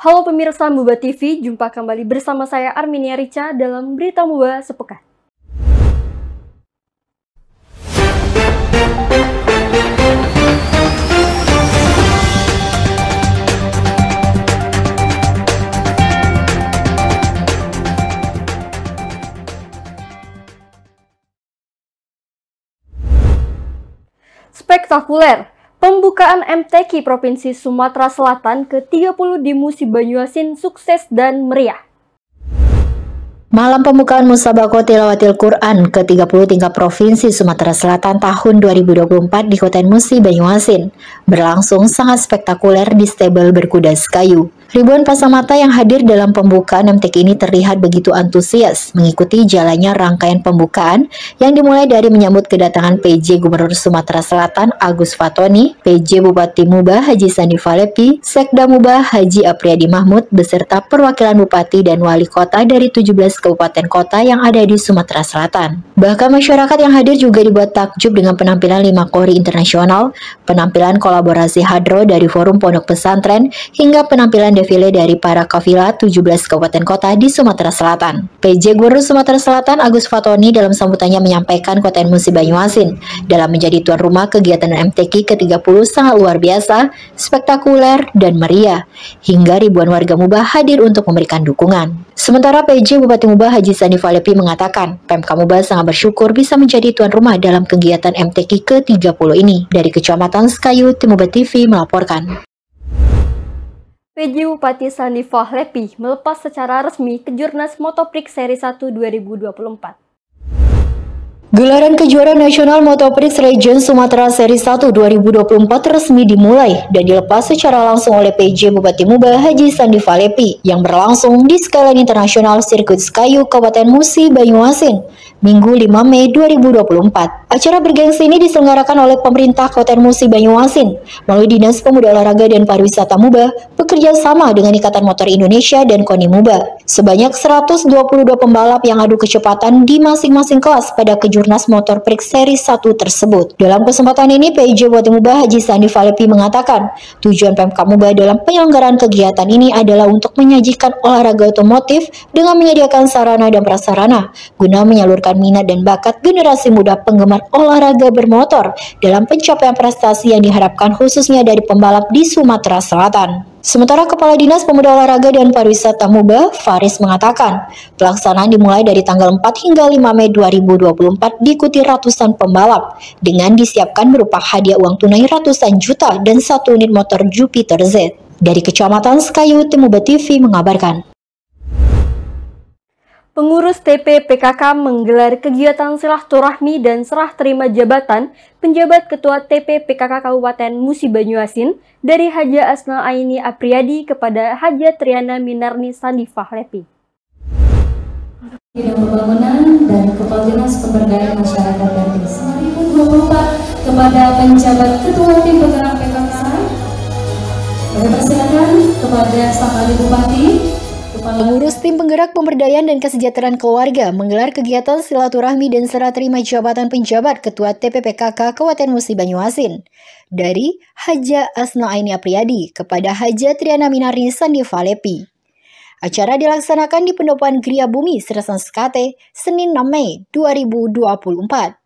Halo pemirsa Muba TV, jumpa kembali bersama saya Arminia Rica dalam Berita Muba Sepekan. Spektakuler, pembukaan MTQ Provinsi Sumatera Selatan ke-30 di Musi Banyuasin sukses dan meriah. Malam pembukaan Musabaqah Tilawatil Quran ke-30 tingkat Provinsi Sumatera Selatan tahun 2024 di Kota Musi Banyuasin berlangsung sangat spektakuler di stable berkuda Sekayu. Ribuan pasang mata yang hadir dalam pembukaan MTQ ini terlihat begitu antusias mengikuti jalannya rangkaian pembukaan yang dimulai dari menyambut kedatangan PJ Gubernur Sumatera Selatan Agus Fatoni, PJ Bupati Muba Haji Sandi Falepi, Sekda Muba Haji Apriyadi Mahmud beserta perwakilan Bupati dan Wali Kota dari 17 kabupaten kota yang ada di Sumatera Selatan. Bahkan masyarakat yang hadir juga dibuat takjub dengan penampilan 5 kori internasional, penampilan kolaborasi hadro dari Forum Pondok Pesantren, hingga penampilan defile dari para kafilah 17 kabupaten kota di Sumatera Selatan. PJ Gubernur Sumatera Selatan Agus Fatoni dalam sambutannya menyampaikan Kota Musi Banyuasin dalam menjadi tuan rumah kegiatan MTQ ke-30 sangat luar biasa, spektakuler, dan meriah, hingga ribuan warga Muba hadir untuk memberikan dukungan. Sementara PJ Bupati Muba Haji Sandi Falepi mengatakan, Pemkab Muba sangat bersyukur bisa menjadi tuan rumah dalam kegiatan MTQ ke-30 ini. Dari Kecamatan Sekayu, Tim Muba TV melaporkan. PJ Bupati Sandi Falepi melepas secara resmi Kejurnas Motoprix Seri 1 2024. Gelaran kejuaraan nasional Motoprix Region Sumatera Seri 1 2024 resmi dimulai dan dilepas secara langsung oleh PJ Bupati Muba Haji Sandi Falepi yang berlangsung di skala internasional Sirkuit Sekayu Kabupaten Musi Banyuasin Minggu 5 Mei 2024. Acara bergengsi ini diselenggarakan oleh pemerintah Kabupaten Musi Banyuasin melalui Dinas Pemuda Olahraga dan Pariwisata Muba bekerja sama dengan Ikatan Motor Indonesia dan KONI Muba. Sebanyak 122 pembalap yang adu kecepatan di masing-masing kelas pada Kejurnas Motoprix Seri 1 tersebut. Dalam kesempatan ini, PJ Bupati Muba Haji Sandi Falepi mengatakan, tujuan Pemkab Muba dalam penyelenggaraan kegiatan ini adalah untuk menyajikan olahraga otomotif dengan menyediakan sarana dan prasarana guna menyalurkan minat dan bakat generasi muda penggemar olahraga bermotor dalam pencapaian prestasi yang diharapkan khususnya dari pembalap di Sumatera Selatan. Sementara Kepala Dinas Pemuda Olahraga dan Pariwisata Muba, Faris mengatakan, pelaksanaan dimulai dari tanggal 4 hingga 5 Mei 2024 diikuti ratusan pembalap dengan disiapkan berupa hadiah uang tunai ratusan juta dan 1 unit motor Jupiter Z. Dari Kecamatan Sekayu, Tim Muba TV mengabarkan. Pengurus TP PKK menggelar kegiatan silaturahmi dan serah terima jabatan penjabat Ketua TP PKK Kabupaten Musi Banyuasin dari Haja Asna Aini Apriyadi kepada Haja Triana Minarni Sandi Falepi. Bidang Pembangunan dan Kepala Dinas Pemberdayaan Masyarakat dan Desa 2024 kepada penjabat Ketua Tim Penggerak PKK. Saya persilakan kepada staf ahli Bupati. Pengurus Tim Penggerak Pemberdayaan dan Kesejahteraan Keluarga menggelar kegiatan silaturahmi dan serah terima jabatan penjabat Ketua TPPKK Kabupaten Musi Banyuasin dari Haja Asna Aini Apriyadi kepada Haja Triana Minarni Sandi Falepi. Acara dilaksanakan di Pendopoan Gria Bumi Serasan Sekate, Senin 6 Mei 2024.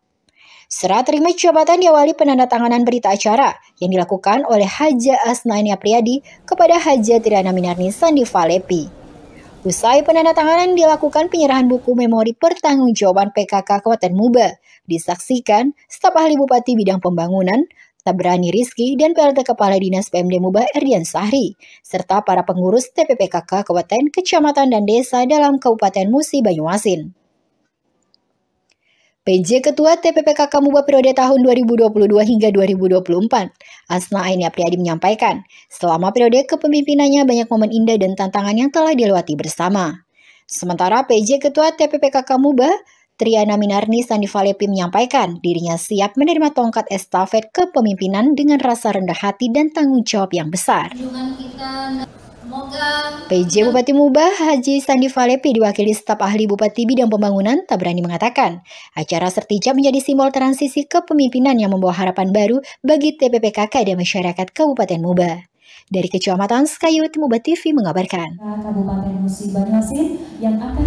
Serah terima jabatan diawali penandatanganan berita acara yang dilakukan oleh Haja Asna Aini Apriyadi kepada Haja Triana Minarni Sandi Falepi. Usai penandatanganan dilakukan penyerahan buku memori pertanggungjawaban PKK Kabupaten Muba. Disaksikan staf ahli Bupati Bidang Pembangunan, Tabrani Rizky, dan PLT Kepala Dinas PMD Muba Erdian Sahri, serta para pengurus TPPKK Kabupaten, Kecamatan, dan Desa dalam Kabupaten Musi Banyuasin. PJ Ketua TPPKK Muba periode tahun 2022 hingga 2024, Asna Aini Apriyadi menyampaikan, selama periode kepemimpinannya banyak momen indah dan tantangan yang telah dilewati bersama. Sementara PJ Ketua TPPKK Muba, Triana Minarni Sandi Falepi menyampaikan dirinya siap menerima tongkat estafet kepemimpinan dengan rasa rendah hati dan tanggung jawab yang besar. PJ Bupati Muba Haji Sandi Falepi diwakili staf ahli Bupati Bidang Pembangunan Tabrani mengatakan, acara sertijab menjadi simbol transisi kepemimpinan yang membawa harapan baru bagi TPPKK dan masyarakat Kabupaten Muba. Dari Kecamatan Sekayu, Timuba TV mengabarkan. Kabupaten Musi Banyuasin yang akan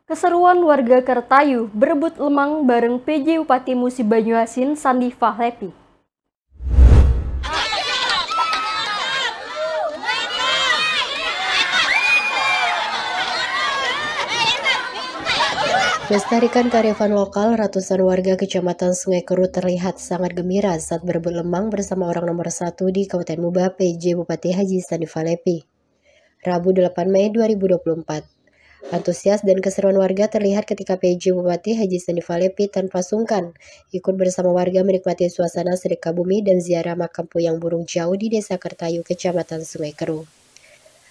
Keseruan warga Kertayu berebut lemang bareng PJ Bupati Musi Banyuasin Sandi Fahlepi. Melestarikan kearifan lokal, ratusan warga Kecamatan Sungai Keru terlihat sangat gembira saat berebut lemang bersama orang nomor 1 di Kabupaten Muba, PJ Bupati Haji Sandi Fahlepi. Rabu 8 Mei 2024. Antusias dan keseruan warga terlihat ketika PJ Bupati Haji Sandi Fahlepi tanpa sungkan ikut bersama warga menikmati suasana sedekah bumi dan ziarah makam Puyang Burung Jauh di Desa Kertayu, Kecamatan Sungai Keru.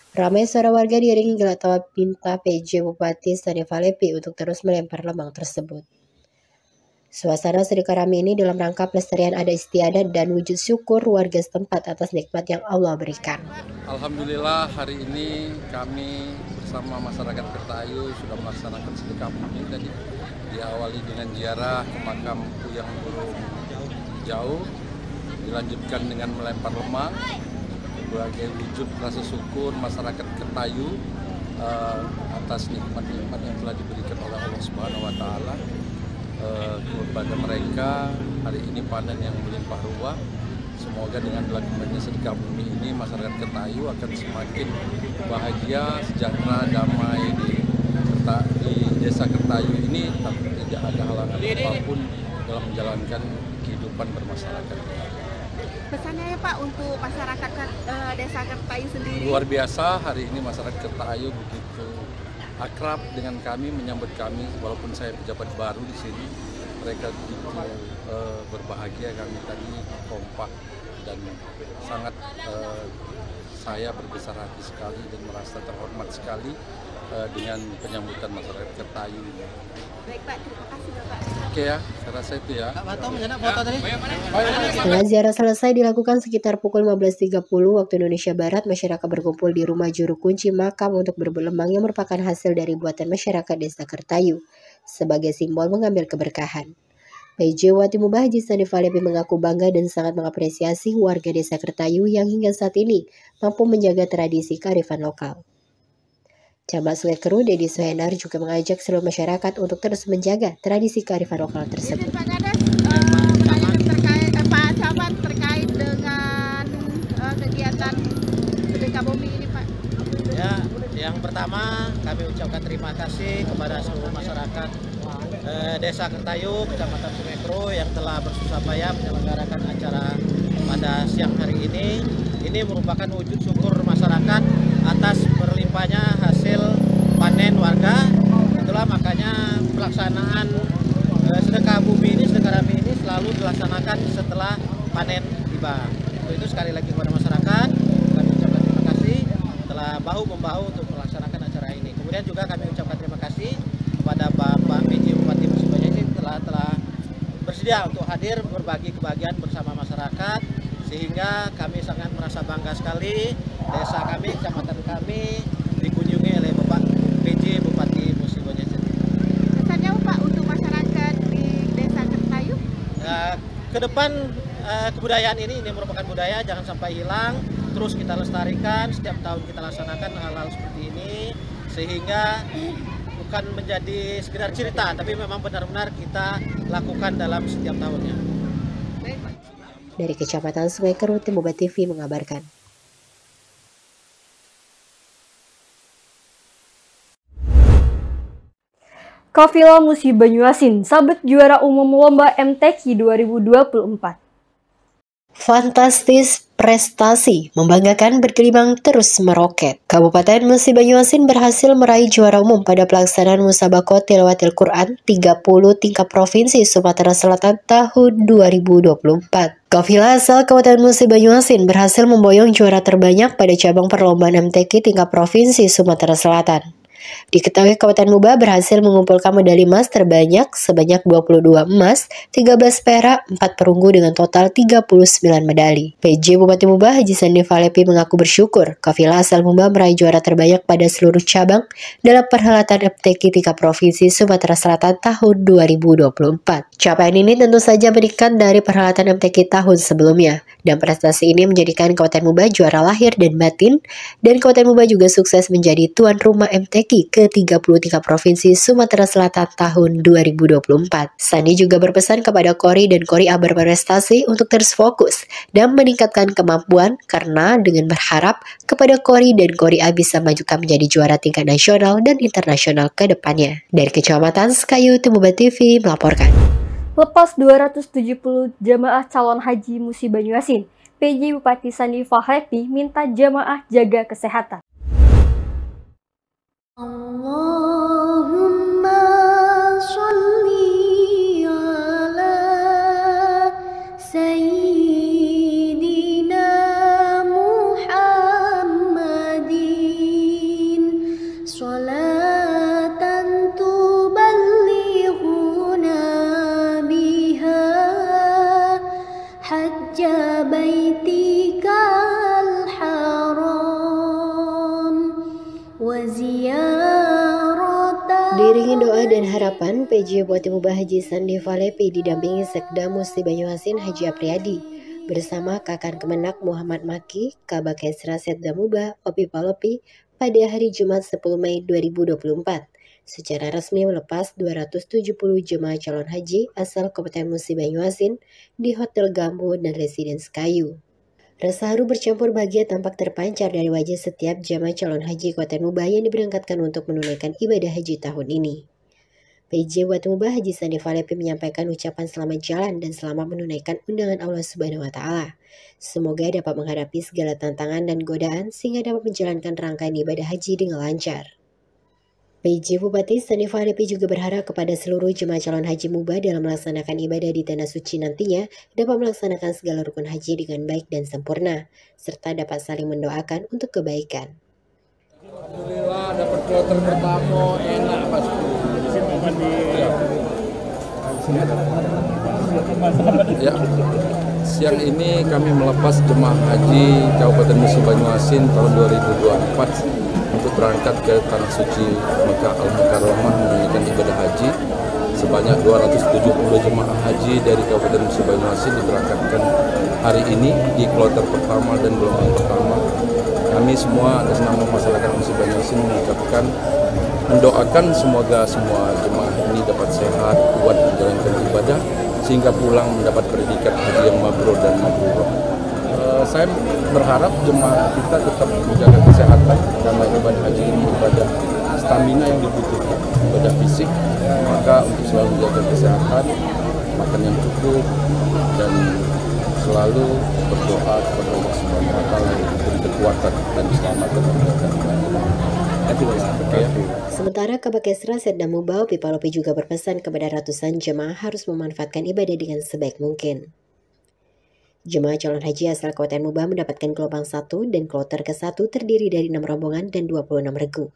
Ramai suara warga diiringi gelak tawa minta PJ Bupati Sandi Fahlepi untuk terus melempar lemang tersebut. Suasana sedekah ramai ini dalam rangka pelestarian adat istiadat dan wujud syukur warga setempat atas nikmat yang Allah berikan. Alhamdulillah hari ini kami bersama masyarakat Kertayu sudah melaksanakan sedekah bumi tadi, diawali dengan ziarah ke makam Puyang Burung Jauh, dilanjutkan dengan melempar lemang sebagai wujud rasa syukur masyarakat Kertayu atas nikmat-nikmat yang telah diberikan oleh Allah Subhanahu wa Ta'ala kepada mereka. Hari ini panen yang melimpah ruah. Semoga dengan dilakukannya sedekah bumi ini masyarakat Kertayu akan semakin bahagia, sejahtera, damai di Desa Kertayu ini, tapi tidak ada halangan apapun dalam menjalankan kehidupan bermasyarakat. Pesannya ya Pak untuk masyarakat Desa Kertayu sendiri? Luar biasa, hari ini masyarakat Kertayu begitu akrab dengan kami, menyambut kami walaupun saya pejabat baru di sini. Mereka begitu berbahagia, kami tadi kompak dan sangat saya berbesar hati sekali dan merasa terhormat sekali dengan penyambutan masyarakat Kertayu. Baik Pak, terima kasih Bapak. Oke ya, saya rasa itu ya. Setelah ziarah selesai dilakukan sekitar pukul 15.30 waktu Indonesia Barat, masyarakat berkumpul di rumah juru kunci makam untuk berebut lemang yang merupakan hasil dari buatan masyarakat Desa Kertayu sebagai simbol mengambil keberkahan. PJ Bupati Muba Haji Sandi Fahlepi mengaku bangga dan sangat mengapresiasi warga Desa Kertayu yang hingga saat ini mampu menjaga tradisi kearifan lokal. Camat Sungai Keru, Dedi Suhenar juga mengajak seluruh masyarakat untuk terus menjaga tradisi kearifan lokal tersebut. Pak Kades, Pak Camat terkait dengan kegiatan sedekah bumi ini Pak. Ya, yang pertama kami ucapkan terima kasih kepada seluruh masyarakat Desa Kertayu, Kecamatan Sungai Keru yang telah bersusah payah menyelenggarakan acara pada siang hari ini. Ini merupakan wujud syukur masyarakat atas berlimpahnya hasil panen warga. Itulah makanya pelaksanaan sedekah bumi ini, sedekah rami ini selalu dilaksanakan setelah panen tiba. Untuk itu sekali lagi kepada masyarakat kami ucapkan terima kasih telah bahu-membahu untuk melaksanakan acara ini. Kemudian juga kami ucapkan terima kasih kepada Bapak PJ Bupati Musi Banyuasin telah bersedia untuk hadir berbagi kebahagiaan bersama masyarakat, sehingga kami sangat merasa bangga sekali desa kami, kecamatan kami dikunjungi oleh Bapak PJ Bupati Musi Banyuasin. Pesannya Pak untuk masyarakat di Desa Kertayu? Ke depan kebudayaan ini merupakan budaya, jangan sampai hilang, terus kita lestarikan, setiap tahun kita laksanakan hal-hal seperti ini, sehingga bukan menjadi sekedar cerita, tapi memang benar-benar kita lakukan dalam setiap tahunnya. Dari Kecamatan Sungai Keru, Timuba TV mengabarkan. Kafilah Musi Banyuasin sabet juara umum lomba MTQ 2024. Fantastis prestasi, membanggakan, bergelimang terus meroket. Kabupaten Musi Banyuasin berhasil meraih juara umum pada pelaksanaan Musabaqah Tilawatil Quran 30 tingkat provinsi Sumatera Selatan tahun 2024. Kafilah asal Kabupaten Musi Banyuasin berhasil memboyong juara terbanyak pada cabang perlombaan MTQ tingkat provinsi Sumatera Selatan. Diketahui Kabupaten Muba berhasil mengumpulkan medali emas terbanyak sebanyak 22 emas, 13 perak, 4 perunggu dengan total 39 medali. PJ Bupati Muba Haji Sandi Falepi mengaku bersyukur kafilah asal Muba meraih juara terbanyak pada seluruh cabang dalam perhelatan MTQ tingkat Provinsi Sumatera Selatan tahun 2024. Capaian ini tentu saja meningkat dari perhelatan MTQ tahun sebelumnya, dan prestasi ini menjadikan Kabupaten Muba juara lahir dan batin, dan Kabupaten Muba juga sukses menjadi tuan rumah MTQ ke-33 Provinsi Sumatera Selatan tahun 2024. Sandi juga berpesan kepada Kori dan Kori A berprestasi untuk terus fokus dan meningkatkan kemampuan, karena dengan berharap kepada Kori dan Kori A bisa majukan menjadi juara tingkat nasional dan internasional ke depannya. Dari Kecamatan Sekayu, Muba TV melaporkan. Lepas 270 jamaah calon haji Musi Banyuasin, PJ Bupati Sandi Falepi minta jamaah jaga kesehatan. Allahumma sholli ala Sayyidina Muhammadin sholatan tuballighuna biha hajja baitikal haram wa Diiringi doa dan harapan, PJ Bupati Muba Haji Sandi Falepi didampingi Sekda Musi Banyuasin Haji Apriyadi bersama Kakan Kemenak Muhammad Maki, Kabak Kesra Setda Muba Opi Palopi pada hari Jumat 10 Mei 2024 secara resmi melepas 270 jemaah calon haji asal Kabupaten Musi Banyuasin di Hotel Gambo dan Residence Kayu. Rasa haru bercampur bahagia tampak terpancar dari wajah setiap jamaah calon haji Kabupaten Muba yang diberangkatkan untuk menunaikan ibadah haji tahun ini. PJ Bupati Muba Haji Sandi Falepi menyampaikan ucapan selamat jalan dan selamat menunaikan undangan Allah Subhanahu wa Ta'ala. Semoga dapat menghadapi segala tantangan dan godaan sehingga dapat menjalankan rangkaian ibadah haji dengan lancar. PJ Bupati Sandi Falepi juga berharap kepada seluruh jemaah calon haji Muba dalam melaksanakan ibadah di Tanah Suci nantinya dapat melaksanakan segala rukun haji dengan baik dan sempurna, serta dapat saling mendoakan untuk kebaikan. Alhamdulillah dapat kloter pertama, enak pasti. Ya, siang ini kami melepas jemaah haji Kabupaten Musi Banyuasin tahun 2024 untuk berangkat ke Tanah Suci Mekah Al-Mukarramah menunaikan ibadah haji. Sebanyak 270 jemaah haji dari Kabupaten Musi Banyuasin diberangkatkan hari ini di kloter pertama dan gelombang pertama. Kami semua atas nama masyarakat Musi Banyuasin mendoakan semoga semua jemaah ini dapat sehat, kuat menjalankan ibadah sehingga pulang mendapat predikat haji yang mabrur dan mabrur. Saya berharap jemaah kita tetap menjaga kesehatan karena ibadah haji ini ibadah stamina yang dibutuhkan, ibadah fisik. Maka untuk selalu menjaga kesehatan, makan yang cukup, dan selalu berdoa kepada Allah Subhanahu wa Ta'ala yang memberi kekuatan dan keselamatan menjalankan ibadah. Sementara Kabak Kesra Setda Muba Opi Palopi juga berpesan kepada ratusan jemaah harus memanfaatkan ibadah dengan sebaik mungkin. Jemaah calon haji asal Kabupaten Muba mendapatkan gelombang 1 dan kloter ke-1 terdiri dari 6 rombongan dan 26 regu.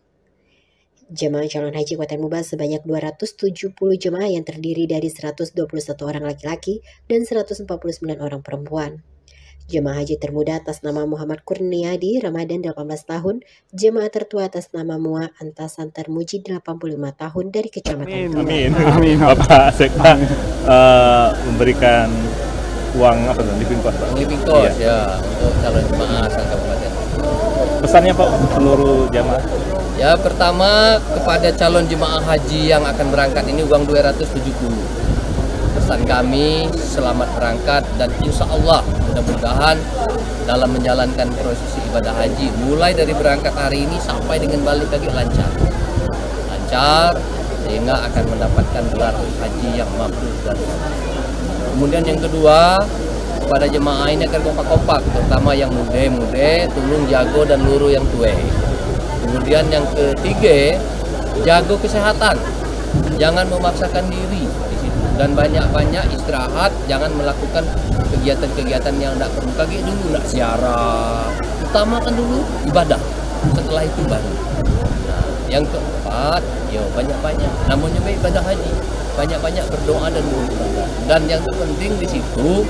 Jemaah calon haji Kabupaten Muba sebanyak 270 jemaah yang terdiri dari 121 orang laki-laki dan 149 orang perempuan. Jemaah haji termuda atas nama Muhammad Kurniadi Ramadan 18 tahun, jemaah tertua atas nama Mua Antasan Termuji 85 tahun dari Kecamatan Amin. Bapak Sekda memberikan uang apa tuh, living cost, Pak? Living cost ya untuk calon jemaah asal kabupaten. Pesannya Pak seluruh jemaah? Ya, pertama kepada calon jemaah haji yang akan berangkat ini uang 270. Pesan kami selamat berangkat dan insya Allah mudah-mudahan dalam menjalankan prosesi ibadah haji mulai dari berangkat hari ini sampai dengan balik lagi lancar sehingga akan mendapatkan gelar haji yang mabrur dan kemudian yang kedua, kepada jemaah ini akan kompak-kompak, terutama yang muda, tulung jago dan luru yang tua. Kemudian yang ketiga, jago kesehatan, jangan memaksakan diri di situ dan banyak-banyak istirahat, jangan melakukan kegiatan-kegiatan yang tidak perlu. Kaki dulu nak ziarah, utamakan dulu ibadah, setelah itu baru. Nah, Yang keempat, banyak-banyak. Namanya ibadah haji, banyak-banyak berdoa dan beribadah. Dan yang terpenting di situ,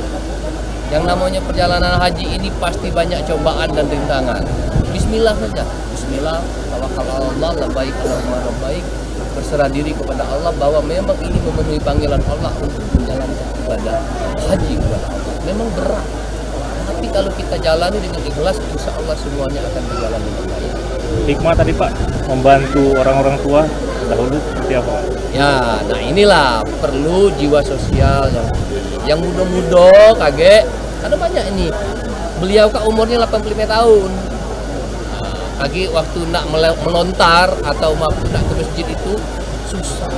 yang namanya perjalanan haji ini pasti banyak cobaan dan rintangan. Bismillah saja. Bismillah, tawakal Allah, labbaik Allahumma labbaik. Berserah diri kepada Allah bahwa memang ini memenuhi panggilan Allah untuk menjalankan ibadah haji kepada Allah. Memang berat. Tapi kalau kita jalani dengan ikhlas, insya Allah semuanya akan berjalan dengan baik. Hikmah tadi Pak, membantu orang-orang tua dahulu seperti apa? Ya, nah inilah perlu jiwa sosial yang muda-muda kaget. Ada banyak ini. Beliau kan umurnya 85 tahun. Lagi waktu nak melontar atau waktu nak ke masjid itu susah.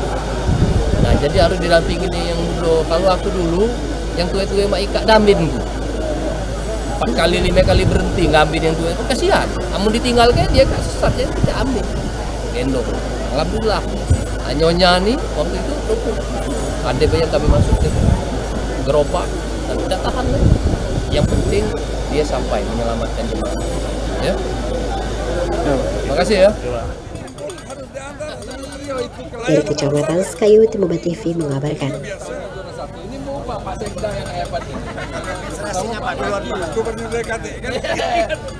Nah, jadi harus didampingi yang muda. Kalau aku dulu yang tua-tua mak ikat damin bu. 4 kali 5 kali berhenti ngambil yang tua itu kasihan. Namun ditinggalkan dia kan sesat, jadi tidak ambil. Gendong. Alhamdulillah. Nyonya nih waktu itu ada banyak kami masuk ke gerobak dan tidak tahan lagi. Yang penting dia sampai menyelamatkan jemaah. Ya. Terima kasih ya. Dari Kecamatan Sekayu, Timuba TV mengabarkan. Ini mau Pak Sekda yang hebat ini. Sama Pak Gubernur DKT kan.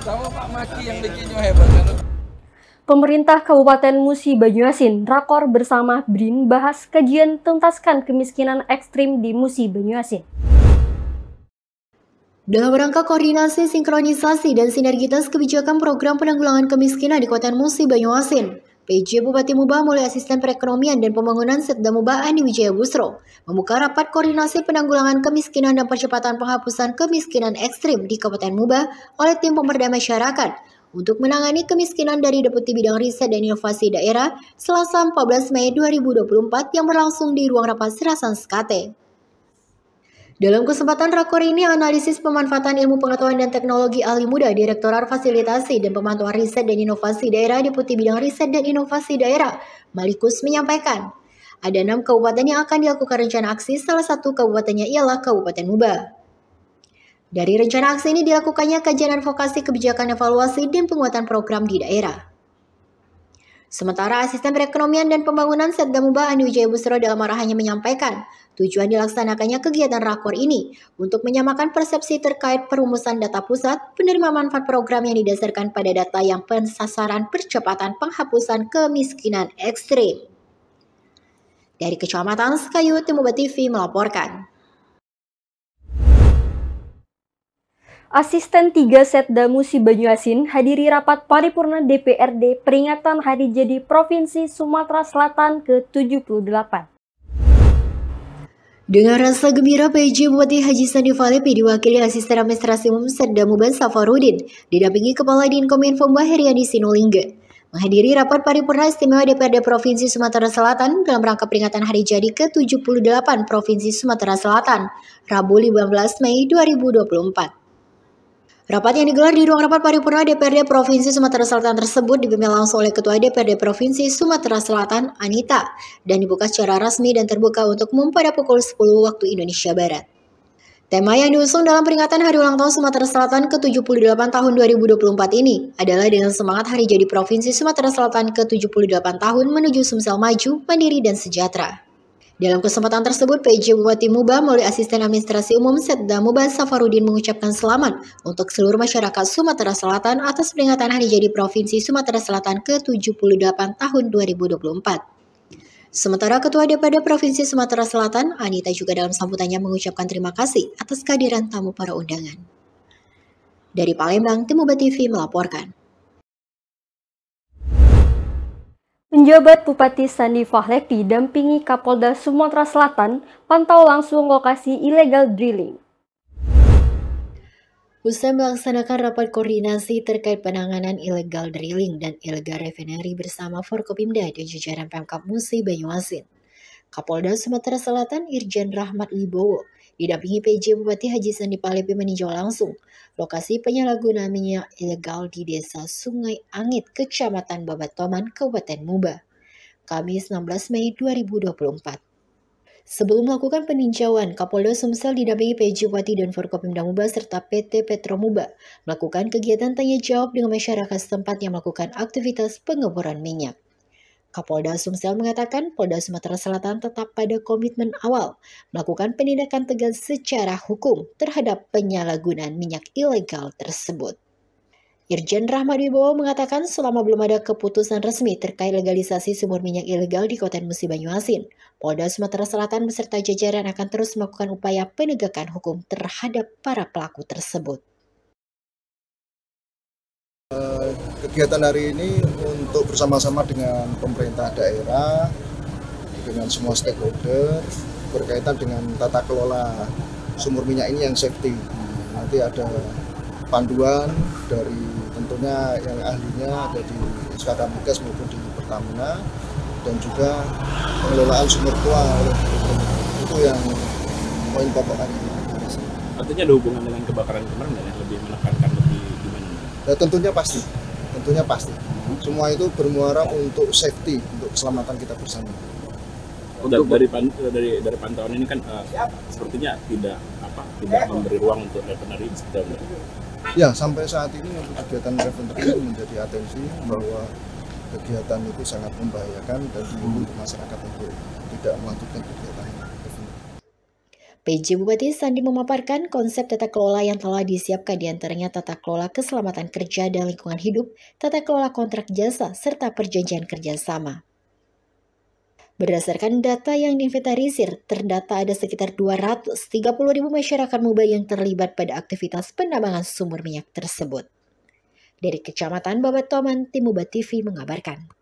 Sama Pak Maki yang bikinnya hebat kan. Pemerintah Kabupaten Musi Banyuasin rakor bersama BRIN bahas kajian tuntaskan kemiskinan ekstrim di Musi Banyuasin. Dalam rangka koordinasi, sinkronisasi, dan sinergitas kebijakan program penanggulangan kemiskinan di Kabupaten Musi Banyuasin, PJ Bupati Muba melalui Asisten Perekonomian dan Pembangunan Setda Muba Ani Wijaya Busro membuka rapat koordinasi penanggulangan kemiskinan dan percepatan penghapusan kemiskinan ekstrim di Kabupaten Muba oleh tim pemberdayaan masyarakat untuk menangani kemiskinan dari Deputi Bidang Riset dan Inovasi Daerah Selasa 14 Mei 2024 yang berlangsung di ruang rapat Serasan Skate. Dalam kesempatan rakor ini, analisis pemanfaatan ilmu pengetahuan dan teknologi ahli muda Direktorat Fasilitasi dan Pemantauan Riset dan Inovasi Daerah Deputi Bidang Riset dan Inovasi Daerah Malikus menyampaikan, ada 6 kabupaten yang akan dilakukan rencana aksi, salah satu kabupatennya ialah Kabupaten Muba. Dari rencana aksi ini dilakukannya kajian advokasi kebijakan evaluasi dan penguatan program di daerah. Sementara Asisten Perekonomian dan Pembangunan Setda Muba Ani Wijaya Busro dalam arahannya menyampaikan, tujuan dilaksanakannya kegiatan rakor ini untuk menyamakan persepsi terkait perumusan data pusat, penerima manfaat program yang didasarkan pada data yang pensasaran percepatan penghapusan kemiskinan ekstrim. Dari Kecamatan Sekayu, Timuba TV melaporkan. Asisten 3 Setda Musi Banyuasin hadiri rapat paripurna DPRD peringatan Hari Jadi Provinsi Sumatera Selatan ke-78. Dengan rasa gembira, PJ Bupati Haji Sandi Falepi diwakili Asisten Administrasi Umum Setda Muba Safarudin, didampingi Kepala Dinkominfo Mbah Heriandi Sinulingga, menghadiri rapat paripurna istimewa DPRD Provinsi Sumatera Selatan dalam rangka peringatan Hari Jadi ke-78 Provinsi Sumatera Selatan, Rabu 15 Mei 2024. Rapat yang digelar di ruang rapat paripurna DPRD Provinsi Sumatera Selatan tersebut dipimpin langsung oleh Ketua DPRD Provinsi Sumatera Selatan, Anita, dan dibuka secara resmi dan terbuka untuk umum pada pukul 10 waktu Indonesia Barat. Tema yang diusung dalam peringatan Hari Ulang Tahun Sumatera Selatan ke-78 tahun 2024 ini adalah dengan semangat Hari Jadi Provinsi Sumatera Selatan ke-78 tahun menuju Sumsel maju, mandiri, dan sejahtera. Dalam kesempatan tersebut, PJ Bupati Muba melalui Asisten Administrasi Umum Setda Muba Safarudin mengucapkan selamat untuk seluruh masyarakat Sumatera Selatan atas peringatan Hari Jadi Provinsi Sumatera Selatan ke-78 tahun 2024. Sementara Ketua DPRD Provinsi Sumatera Selatan, Anita juga dalam sambutannya mengucapkan terima kasih atas kehadiran tamu para undangan. Dari Palembang, Timuba TV melaporkan. Penjabat Bupati Sandi Falepi dampingi Kapolda Sumatera Selatan pantau langsung lokasi illegal drilling. Usai melaksanakan rapat koordinasi terkait penanganan illegal drilling dan illegal refinery bersama Forkopimda dan jajaran Pemkab Musi Banyuasin, Kapolda Sumatera Selatan Irjen Rahmat Wibowo didampingi PJ Bupati Haji Sandi Falepi meninjau langsung lokasi penyalahgunaan minyak ilegal di Desa Sungai Angit, Kecamatan Babatoman, Kabupaten Muba, Kamis 16 Mei 2024. Sebelum melakukan peninjauan, Kapolda Sumsel didampingi PJ Bupati dan Forkopimda Muba serta PT Petro Muba melakukan kegiatan tanya jawab dengan masyarakat setempat yang melakukan aktivitas pengeboran minyak. Kapolda Sumsel mengatakan Polda Sumatera Selatan tetap pada komitmen awal melakukan penindakan tegas secara hukum terhadap penyalahgunaan minyak ilegal tersebut. Irjen Rahmat Wibowo mengatakan selama belum ada keputusan resmi terkait legalisasi sumur minyak ilegal di Kabupaten Musi Banyuasin, Polda Sumatera Selatan beserta jajaran akan terus melakukan upaya penegakan hukum terhadap para pelaku tersebut. Kegiatan hari ini untuk bersama-sama dengan pemerintah daerah, dengan semua stakeholder berkaitan dengan tata kelola sumur minyak ini yang safety. Nanti ada panduan dari tentunya yang ahlinya ada di SKK Migas maupun di Pertamina, dan juga pengelolaan sumur tua oleh itu yang poin pokok hari ini. Artinya ada hubungan dengan kebakaran kemarin yang lebih menekankan lebih gimana? Ya, tentunya pasti. Semua itu bermuara untuk safety, untuk keselamatan kita bersama. Dari pantauan ini kan sepertinya tidak memberi ruang untuk refinery seperti itu. Ya, sampai saat ini untuk kegiatan refinery menjadi atensi bahwa kegiatan itu sangat membahayakan dan dihimbau masyarakat untuk tidak melanjutkan kegiatan refinery. PJ Bupati Sandi memaparkan konsep tata kelola yang telah disiapkan diantaranya tata kelola keselamatan kerja dan lingkungan hidup, tata kelola kontrak jasa, serta perjanjian kerjasama. Berdasarkan data yang diinventarisir, terdata ada sekitar 230.000 masyarakat muda yang terlibat pada aktivitas penambangan sumur minyak tersebut. Dari Kecamatan Babatoman, Tim Muba TV mengabarkan.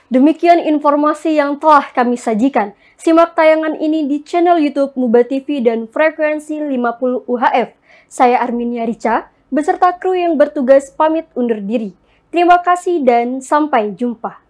Demikian informasi yang telah kami sajikan. Simak tayangan ini di channel YouTube Muba TV dan frekuensi 50 UHF. Saya Arminia Rica, beserta kru yang bertugas pamit undur diri. Terima kasih dan sampai jumpa.